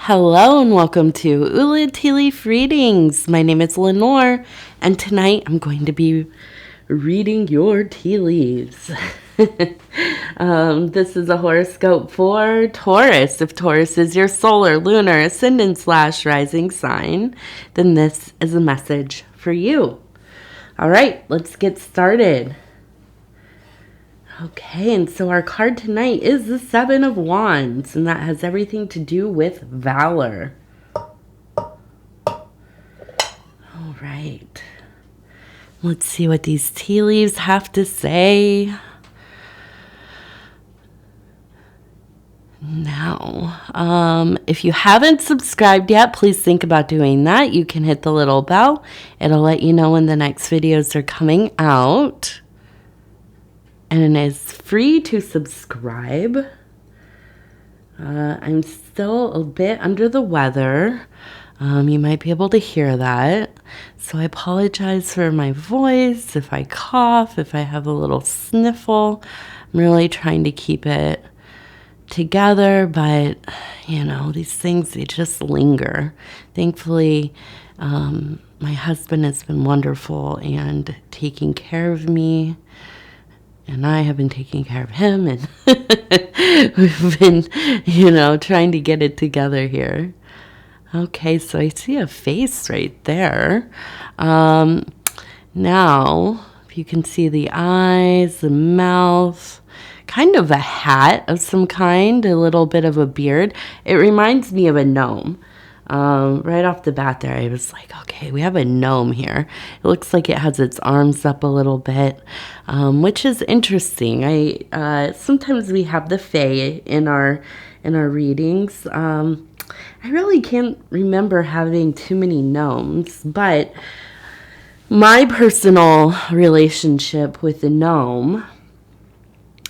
Hello and welcome to Ula Tea Leaf Readings. My name is Lenor, and tonight I'm going to be reading your tea leaves. This is a horoscope for Taurus. If Taurus is your solar, lunar, ascendant / rising sign, then this is a message for you. All right, let's get started. Okay, and so our card tonight is the Seven of Wands, and that has everything to do with valor. All right. Let's see what these tea leaves have to say. Now, if you haven't subscribed yet, please think about doing that. You can hit the little bell. It'll let you know when the next videos are coming out. And it is free to subscribe. I'm still a bit under the weather. You might be able to hear that. So I apologize for my voice, if I cough, if I have a little sniffle. I'm really trying to keep it together, but, you know, these things, they just linger. Thankfully, my husband has been wonderful and taking care of me. And I have been taking care of him, and we've been, trying to get it together here. Okay, so I see a face right there. Now, if you can see the eyes, the mouth, kind of a hat of some kind, a little bit of a beard. It reminds me of a gnome. Right off the bat there, I was like, okay, we have a gnome here. It looks like it has its arms up a little bit, which is interesting. Sometimes we have the fae in our readings. I really can't remember having too many gnomes, but my personal relationship with the gnome,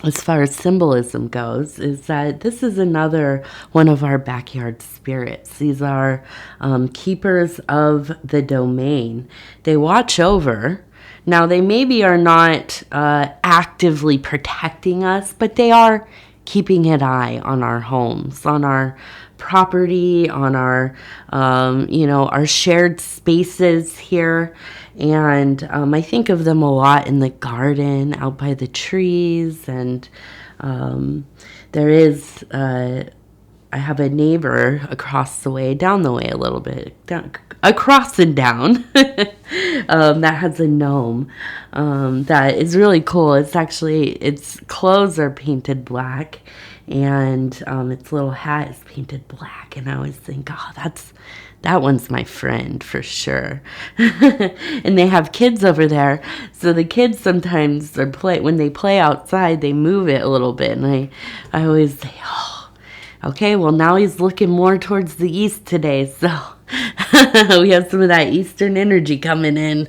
as far as symbolism goes, is that this is another one of our backyard spirits. These are keepers of the domain. They watch over. Now, they maybe are not actively protecting us, but they are keeping an eye on our homes, on our property, on our, our shared spaces here. And I think of them a lot in the garden, out by the trees. And there is, I have a neighbor across the way, down the way a little bit, across and down, that has a gnome that is really cool. Its clothes are painted black, and its little hat is painted black. And I always think, oh, that one's my friend for sure. And they have kids over there. So the kids sometimes when they play outside, they move it a little bit. And I always say, oh, okay, well, now he's looking more towards the east today. So we have some of that eastern energy coming in.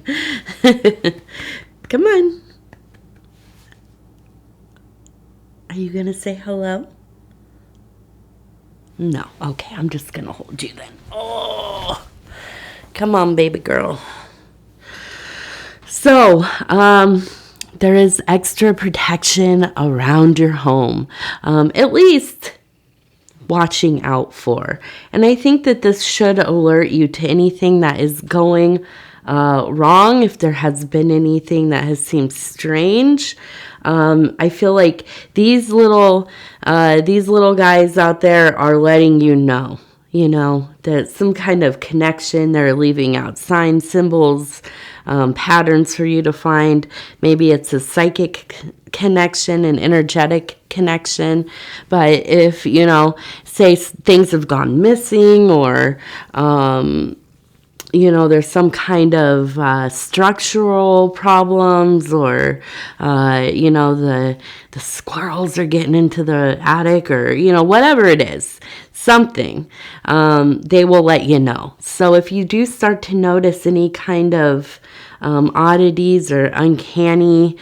Come on. Are you going to say hello? No. Okay, I'm just going to hold you then. Oh, come on, baby girl. So, there is extra protection around your home. At least watching out for. And I think that this should alert you to anything that is going wrong, if there has been anything that has seemed strange. I feel like these little guys out there are letting you know, that some kind of connection. They're leaving out signs, symbols, patterns for you to find. Maybe it's a psychic connection, an energetic connection. But if, say things have gone missing, or there's some kind of structural problems, or, the squirrels are getting into the attic, or, whatever it is, something, they will let you know. So if you do start to notice any kind of oddities or uncanny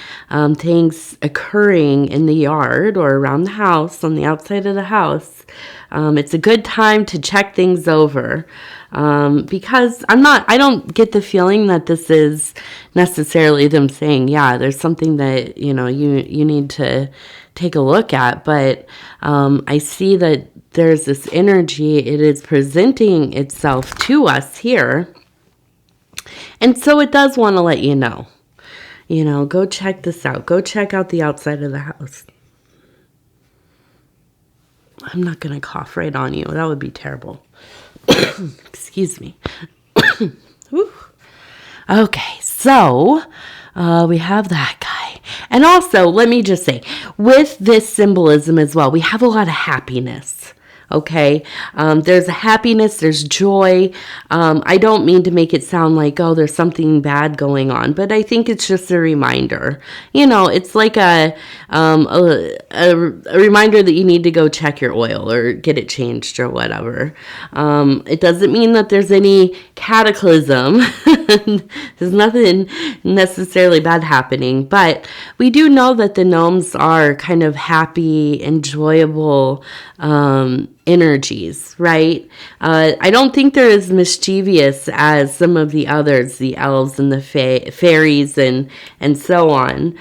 things occurring in the yard or around the house, on the outside of the house, it's a good time to check things over. Because I don't get the feeling that this is necessarily them saying, yeah, there's something that, you need to take a look at. But I see that there's this energy. It is presenting itself to us here. And so it does want to let you know. You know, go check this out. Go check out the outside of the house. I'm not going to cough right on you. That would be terrible. Excuse me. Okay, so we have that guy. And also, let me just say, with this symbolism as well, we have a lot of happiness. Okay, there's a happiness, there's joy. I don't mean to make it sound like, oh, there's something bad going on, but I think it's just a reminder. You know, it's like a reminder that you need to go check your oil or get it changed or whatever. It doesn't mean that there's any cataclysm. There's nothing necessarily bad happening, but we do know that the gnomes are kind of happy, enjoyable energies, right? I don't think they're as mischievous as some of the others, the elves and the fairies and so on.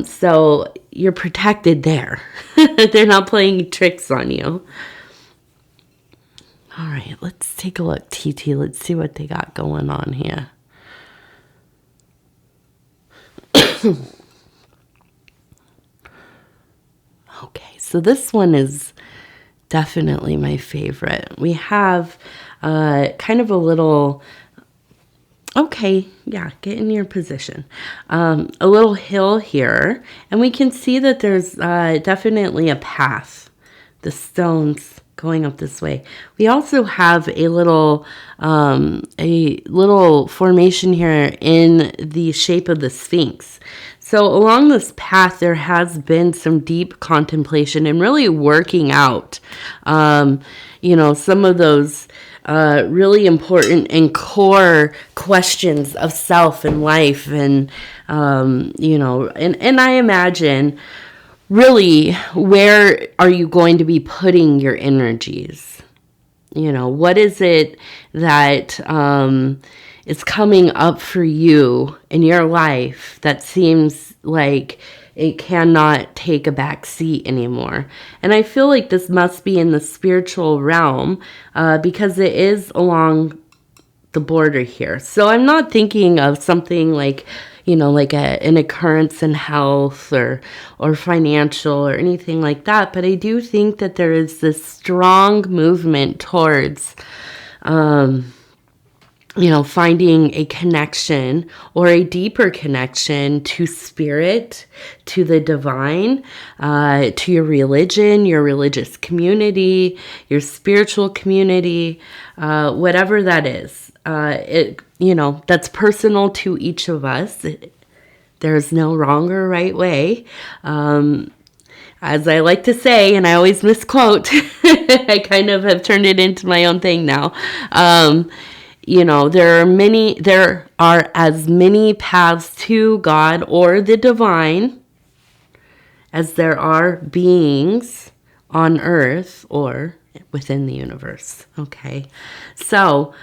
So you're protected there. They're not playing tricks on you. All right, let's take a look, TT. Let's see what they got going on here. Okay, so this one is definitely my favorite. We have kind of a little, okay, yeah, get in your position. A little hill here, and we can see that there's definitely a path, the stones going up this way. We also have a little formation here in the shape of the Sphinx. So along this path, there has been some deep contemplation and really working out, you know, some of those really important and core questions of self and life. And, you know, and I imagine really, where are you going to be putting your energies? You know, what is it that is coming up for you in your life that seems like it cannot take a back seat anymore? And I feel like this must be in the spiritual realm because it is along the border here. So I'm not thinking of something like, you know, like an occurrence in health or financial or anything like that. But I do think that there is this strong movement towards, you know, finding a connection or a deeper connection to spirit, to the divine, to your religion, your religious community, your spiritual community, whatever that is. It, you know, that's personal to each of us. There's no wrong or right way. As I like to say, and I always misquote, I kind of have turned it into my own thing now. You know, there are as many paths to God or the divine as there are beings on earth or within the universe. Okay. So,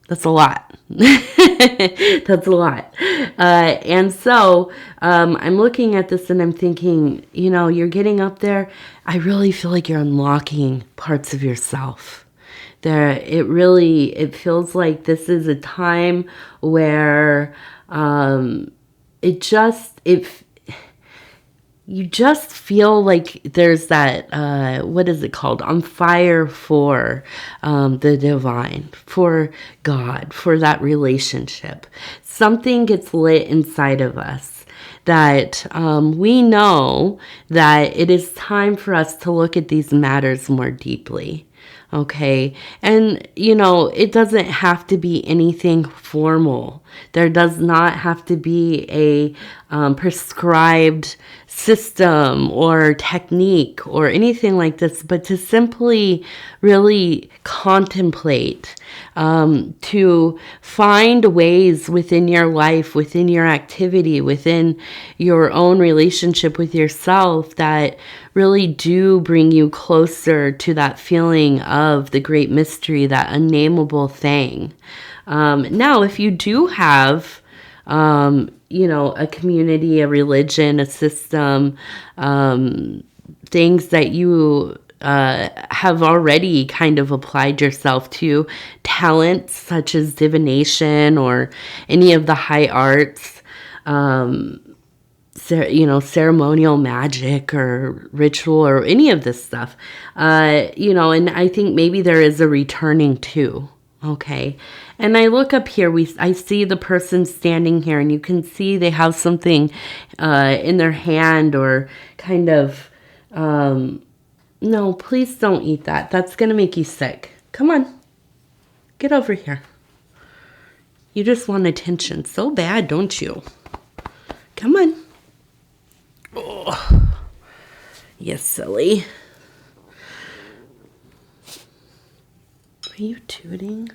that's a lot. That's a lot. And so I'm looking at this and I'm thinking, you know, you're getting up there. I really feel like you're unlocking parts of yourself. It feels like this is a time where you just feel like there's that, what is it called? On fire for the divine, for God, for that relationship. Something gets lit inside of us that we know that it is time for us to look at these matters more deeply. Okay. And, you know, it doesn't have to be anything formal. There does not have to be a prescribed system or technique or anything like this, but to simply really contemplate, to find ways within your life, within your activity, within your own relationship with yourself that really do bring you closer to that feeling of the great mystery, that unnameable thing. Now, if you do have a community, a religion, a system, things that you have already kind of applied yourself to, talents such as divination or any of the high arts, ceremonial magic or ritual or any of this stuff, and I think maybe there is a returning too. Okay. And I look up here, I see the person standing here, and you can see they have something in their hand or kind of, no, please don't eat that. That's going to make you sick. Come on. Get over here. You just want attention so bad, don't you? Come on. Oh, you silly. Are you tooting?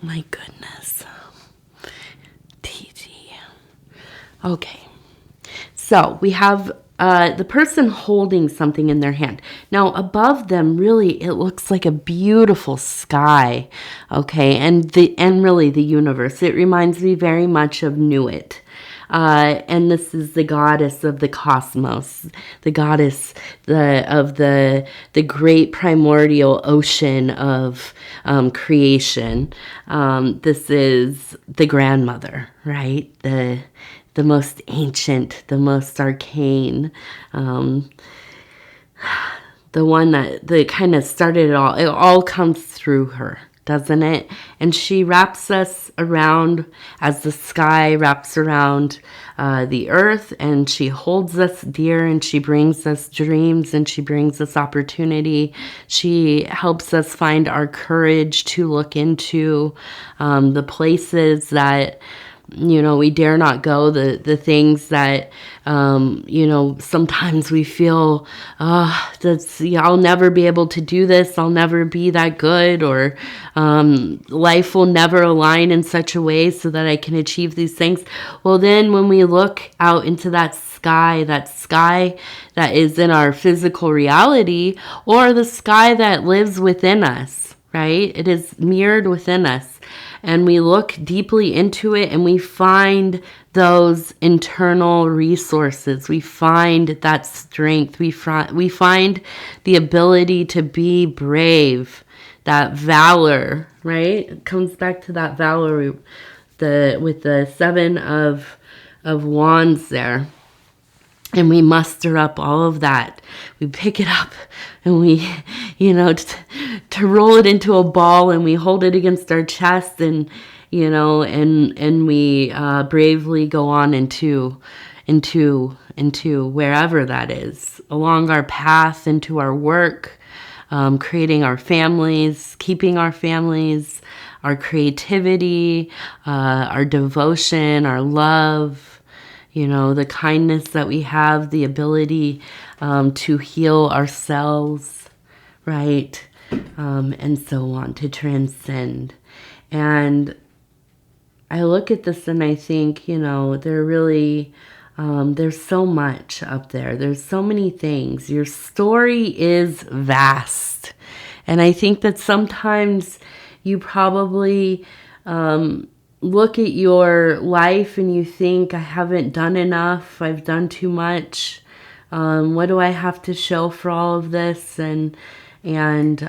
My goodness. TT. Okay. So we have the person holding something in their hand. Now above them, really, it looks like a beautiful sky. Okay. And really the universe. It reminds me very much of Nuit. And this is the goddess of the cosmos, the goddess of the great primordial ocean of creation. This is the grandmother, right? The most ancient, the most arcane, the one that kind of started it all. It all comes through her, doesn't it? And she wraps us around as the sky wraps around the earth, and she holds us dear, and she brings us dreams, and she brings us opportunity. She helps us find our courage to look into the places that we dare not go, the things that, sometimes we feel, I'll never be able to do this. I'll never be that good, or life will never align in such a way so that I can achieve these things. Well, then when we look out into that sky that is in our physical reality, or the sky that lives within us, right? It is mirrored within us. And we look deeply into it, and we find those internal resources. We find that strength. We find the ability to be brave, that valor, right? It comes back to that valor with the Seven of Wands there. And we muster up all of that. We pick it up, and we, to roll it into a ball, and we hold it against our chest, and, and we bravely go on into wherever that is, along our path, into our work, creating our families, keeping our families, our creativity, our devotion, our love, the kindness that we have, the ability to heal ourselves, right? And so on, to transcend. And I look at this and I think, there really, there's so much up there. There's so many things. Your story is vast. And I think that sometimes you probably look at your life and you think, I haven't done enough. I've done too much. What do I have to show for all of this? And it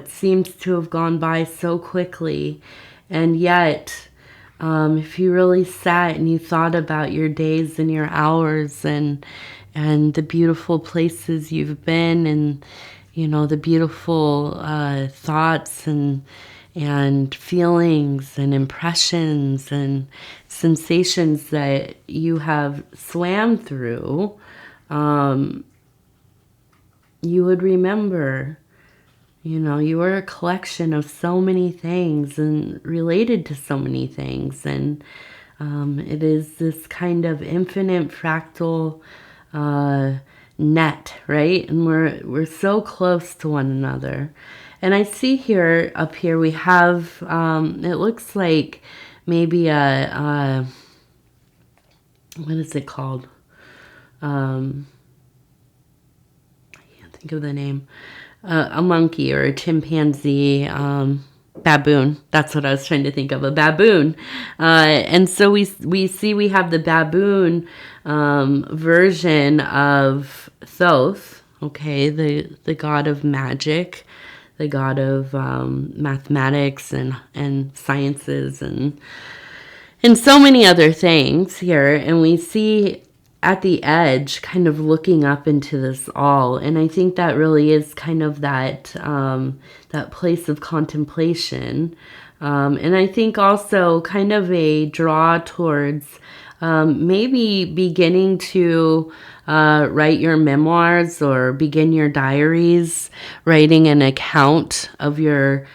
seems to have gone by so quickly. And yet, if you really sat and you thought about your days and your hours and the beautiful places you've been, and, the beautiful thoughts and feelings and impressions and sensations that you have swam through, you would remember, you are a collection of so many things and related to so many things. And it is this kind of infinite fractal net, right? And we're so close to one another. And I see here, up here, we have, it looks like maybe what is it called? I can't think of the name. A monkey or a chimpanzee. Baboon. That's what I was trying to think of, a baboon. And so we see we have the baboon version of Thoth, okay, the god of magic, the god of mathematics and sciences and so many other things here. And we see at the edge kind of looking up into this all. And I think that really is kind of that that place of contemplation. And I think also kind of a draw towards maybe beginning to write your memoirs or begin your diaries, writing an account of your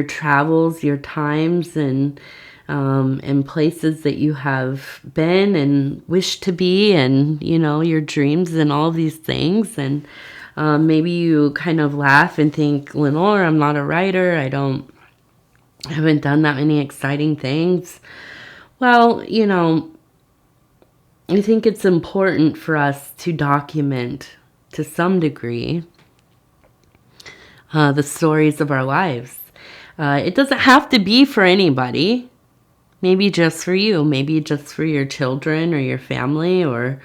travels, your times, and places that you have been and wish to be, and your dreams and all these things. And maybe you kind of laugh and think, Lenore, I'm not a writer. I haven't done that many exciting things. Well, I think it's important for us to document to some degree the stories of our lives. It doesn't have to be for anybody. Maybe just for you, maybe just for your children or your family or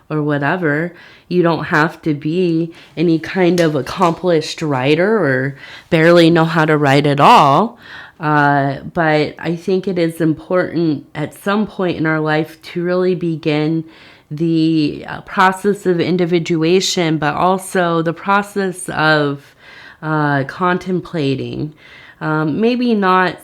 whatever. You don't have to be any kind of accomplished writer or barely know how to write at all. But I think it is important at some point in our life to really begin the process of individuation, but also the process of contemplating. Maybe not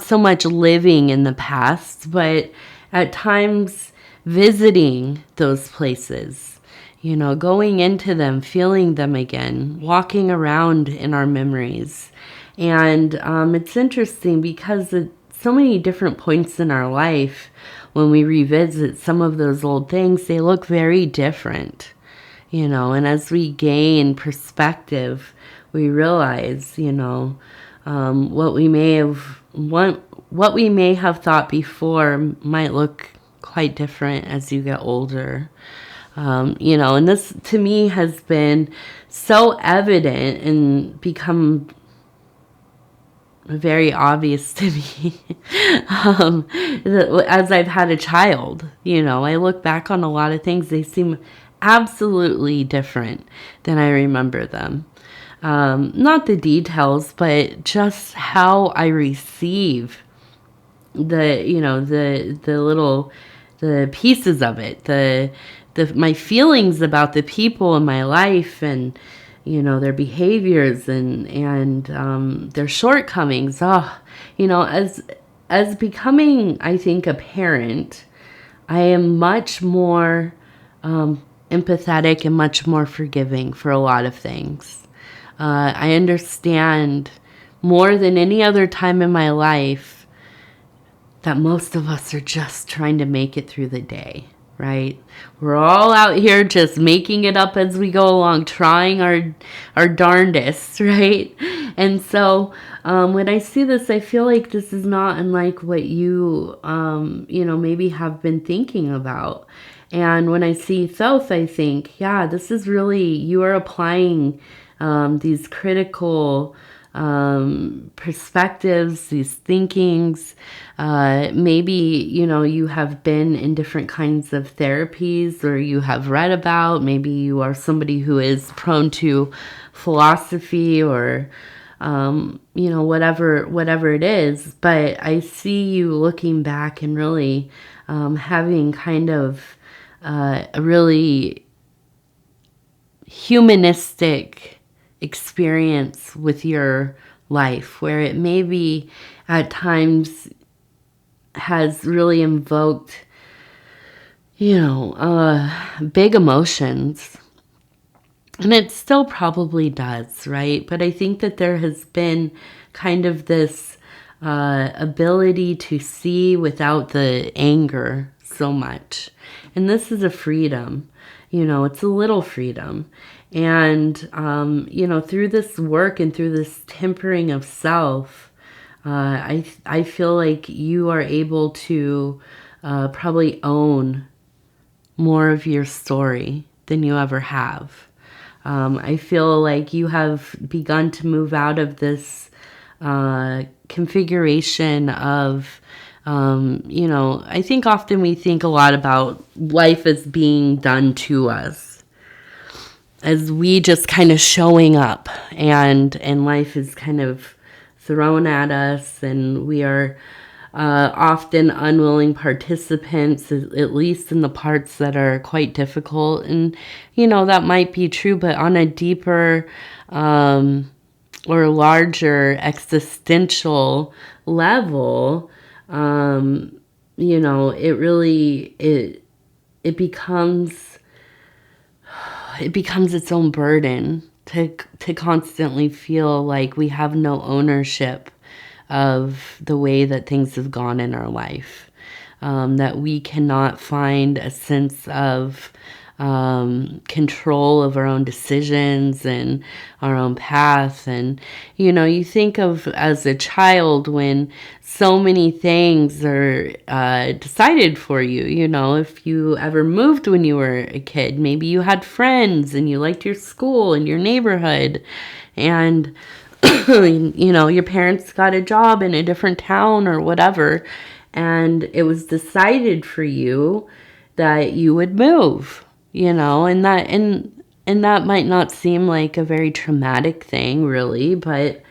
so much living in the past, but at times visiting those places, going into them, feeling them again, walking around in our memories. And it's interesting because at so many different points in our life, when we revisit some of those old things, they look very different, and as we gain perspective, we realize, what we may have thought before might look quite different as you get older. And this to me has been so evident and become very obvious to me as I've had a child. I look back on a lot of things, they seem absolutely different than I remember them. Not the details, but just how I receive the pieces of it, my feelings about the people in my life, and their behaviors and their shortcomings. As becoming, I think, a parent, I am much more empathetic and much more forgiving for a lot of things. I understand more than any other time in my life that most of us are just trying to make it through the day, right? We're all out here just making it up as we go along, trying our darndest, right? And so when I see this, I feel like this is not unlike what you, maybe have been thinking about. And when I see Thoth, I think, yeah, this is really, you are applying these critical perspectives, these thinkings. Maybe, you have been in different kinds of therapies, or you have read about, maybe you are somebody who is prone to philosophy or, whatever it is. But I see you looking back and really having kind of a really humanistic experience with your life, where it maybe at times has really invoked, big emotions. And it still probably does, right? But I think that there has been kind of this ability to see without the anger so much. And this is a freedom. It's a little freedom. And, through this work and through this tempering of self, I feel like you are able to probably own more of your story than you ever have. I feel like you have begun to move out of this configuration of, I think often we think a lot about life as being done to us, as we just kind of showing up, and life is kind of thrown at us, and we are often unwilling participants, at least in the parts that are quite difficult. And, that might be true, but on a deeper or larger existential level, it really, it becomes its own burden to constantly feel like we have no ownership of the way that things have gone in our life, that we cannot find a sense of control of our own decisions and our own path. And, you think of as a child when so many things are decided for you. If you ever moved when you were a kid, maybe you had friends and you liked your school and your neighborhood, and your parents got a job in a different town or whatever, and it was decided for you that you would move, and that might not seem like a very traumatic thing, really, but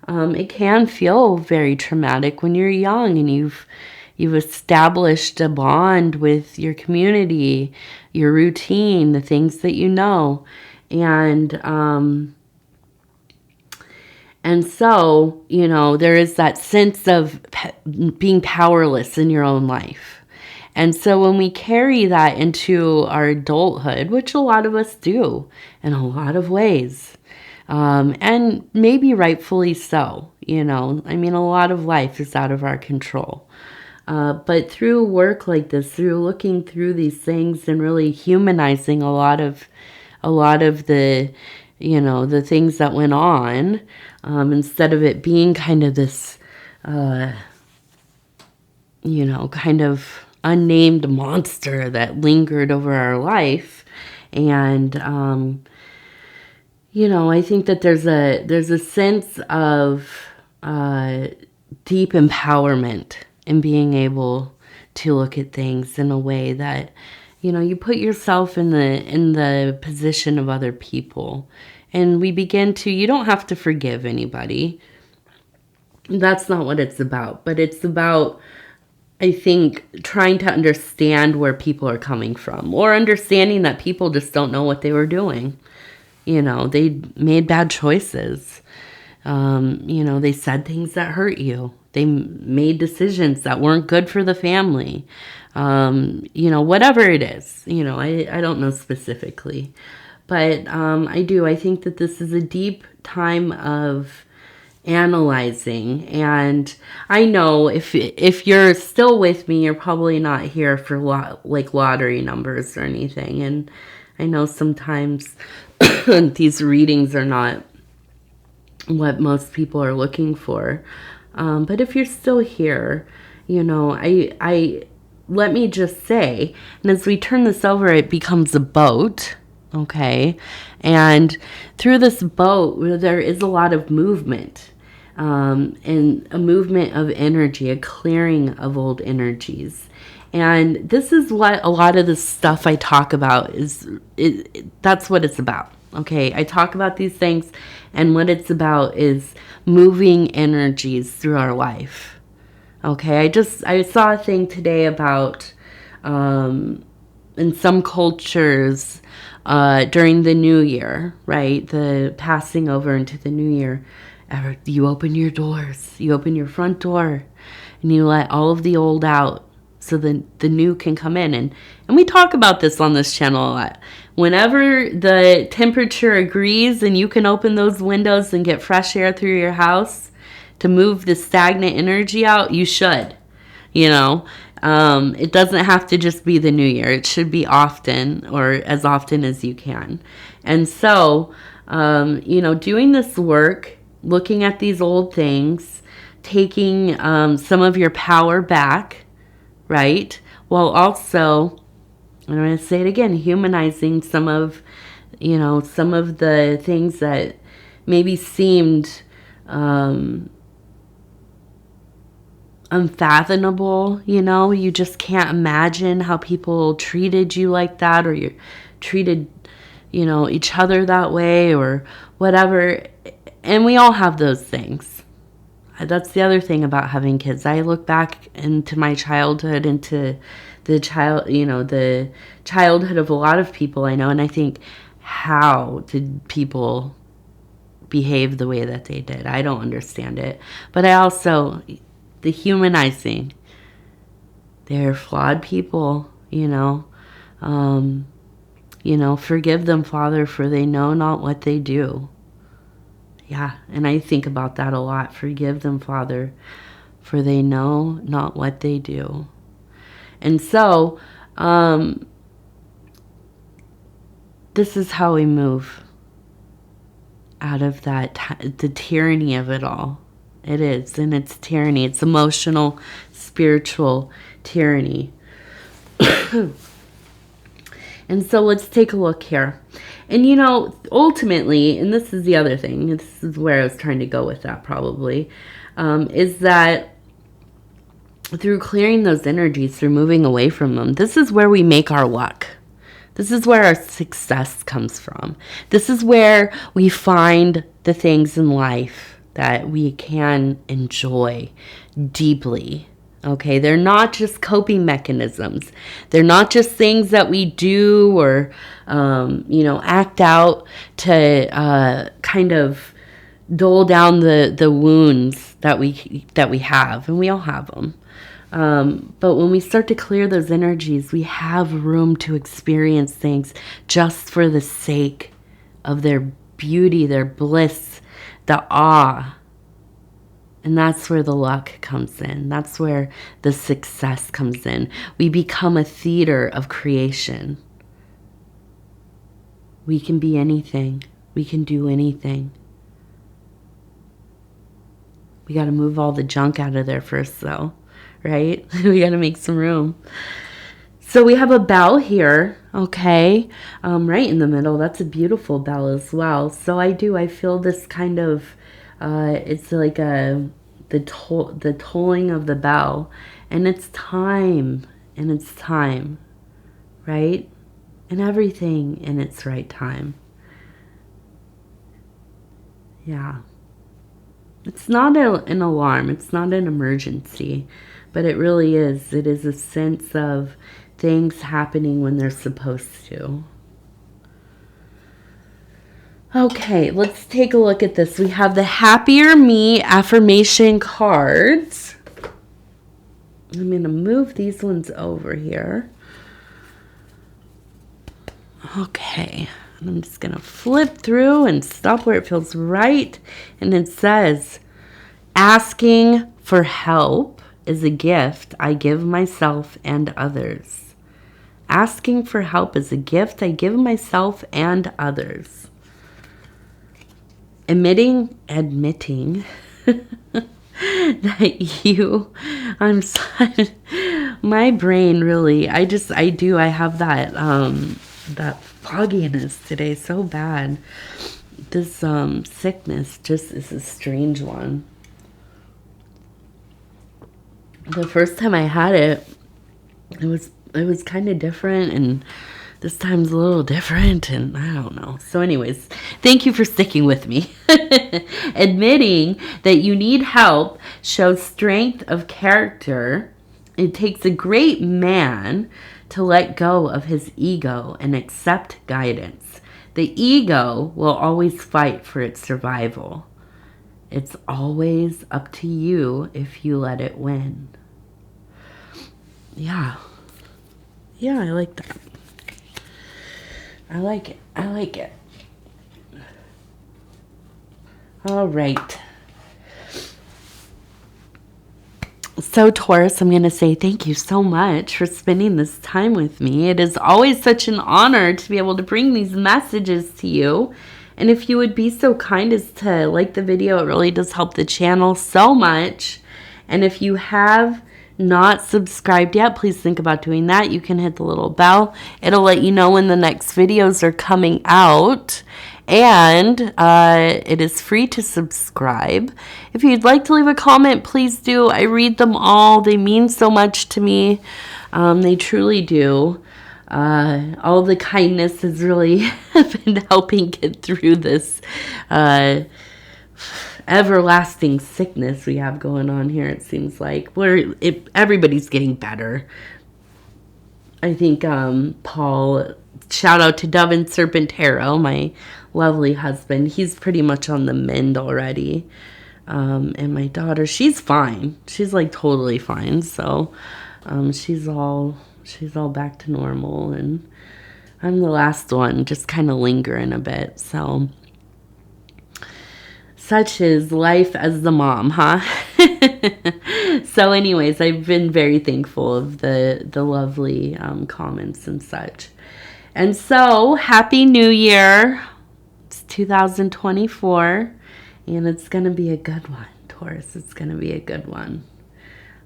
it can feel very traumatic when you're young and you've established a bond with your community, your routine, the things that you know, and so, there is that sense of being powerless in your own life. And so when we carry that into our adulthood, which a lot of us do in a lot of ways, and maybe rightfully so, a lot of life is out of our control. But through work like this, through looking through these things and really humanizing a lot of the, the things that went on, instead of it being kind of this, kind of unnamed monster that lingered over our life. And, I think that there's a sense of deep empowerment in being able to look at things in a way that, you put yourself in the position of other people. And we begin to, you don't have to forgive anybody. That's not what it's about. But it's about, I think, trying to understand where people are coming from, or understanding that people just don't know what they were doing. They made bad choices. They said things that hurt you. They made decisions that weren't good for the family. Whatever it is, I don't know specifically. But I think that this is a deep time of analyzing. And I know if you're still with me, you're probably not here for lottery numbers or anything. And I know sometimes these readings are not what most people are looking for. But if you're still here, I let me just say, and as we turn this over, it becomes a boat. Okay. And through this boat, there is a lot of movement, and a movement of energy, a clearing of old energies. And this is what a lot of the stuff I talk about that's what it's about. Okay. I talk about these things, and what it's about is moving energies through our life. Okay. I saw a thing today about, in some cultures, during the new year, right? The passing over into the new year, you open your doors, you open your front door, and you let all of the old out so the new can come in. And we talk about this on this channel a lot. Whenever the temperature agrees and you can open those windows and get fresh air through your house to move the stagnant energy out, you should, it doesn't have to just be the new year. It should be often, or as often as you can. And so, doing this work, looking at these old things, taking some of your power back, right? While also, I'm going to say it again, humanizing some of the things that maybe seemed unfathomable, you know? You just can't imagine how people treated you like that, or you treated, you know, each other that way or whatever. And we all have those things. That's the other thing about having kids. I look back into my childhood, into the childhood of a lot of people I know, and I think, how did people behave the way that they did? I don't understand it. But I also, the humanizing, they're flawed people, you know. Forgive them, Father, for they know not what they do. Yeah, and I think about that a lot. Forgive them, Father, for they know not what they do. And so, this is how we move out of that, the tyranny of it all. It is, and it's tyranny. It's emotional, spiritual tyranny. And so let's take a look here. And, you know, ultimately, and this is the other thing, this is where I was trying to go with that probably, is that through clearing those energies, through moving away from them, this is where we make our luck. This is where our success comes from. This is where we find the things in life that we can enjoy deeply. Okay, they're not just coping mechanisms. They're not just things that we do or, act out to kind of dole down the wounds that we have, and we all have them. But when we start to clear those energies, we have room to experience things just for the sake of their beauty, their bliss, the awe. And that's where the luck comes in. That's where the success comes in. We become a theater of creation. We can be anything. We can do anything. We got to move all the junk out of there first, though, right? We got to make some room. So we have a bell here, okay, right in the middle. That's a beautiful bell as well. So I feel this kind of, it's like the tolling of the bell, and it's time, right? And everything in its right time. Yeah. It's not an alarm. It's not an emergency, but it really is. It is a sense of things happening when they're supposed to. Okay, let's take a look at this. We have the Happier Me affirmation cards. I'm going to move these ones over here. Okay, I'm just going to flip through and stop where it feels right. And it says, asking for help is a gift I give myself and others. Asking for help is a gift I give myself and others. Admitting that I'm sorry, my brain really, I have that fogginess today so bad. This sickness just is a strange one. The first time I had it, it was kind of different, and this time's a little different, and I don't know. So anyways, thank you for sticking with me. Admitting that you need help shows strength of character. It takes a great man to let go of his ego and accept guidance. The ego will always fight for its survival. It's always up to you if you let it win. Yeah. Yeah, I like that. I like it. All right. So, Taurus, I'm going to say thank you so much for spending this time with me. It is always such an honor to be able to bring these messages to you. And if you would be so kind as to like the video, it really does help the channel so much. And if you have not subscribed yet, please think about doing that. You can hit the little bell. It'll let you know when the next videos are coming out. And it is free to subscribe. If you'd like to leave a comment, please do. I read them all. They mean so much to me. They truly do. All the kindness has really been helping get through this everlasting sickness we have going on here. It seems like everybody's getting better. I think Paul, shout out to Dove and Serpent Tarot, my lovely husband. He's pretty much on the mend already. And my daughter, she's fine. She's like totally fine. So she's all back to normal, and I'm the last one just kind of lingering a bit. So such is life as the mom, huh? So anyways, I've been very thankful of the lovely comments and such. And so, Happy New Year. It's 2024, and it's going to be a good one, Taurus. It's going to be a good one.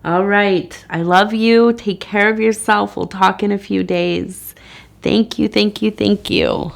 All right. I love you. Take care of yourself. We'll talk in a few days. Thank you, thank you, thank you.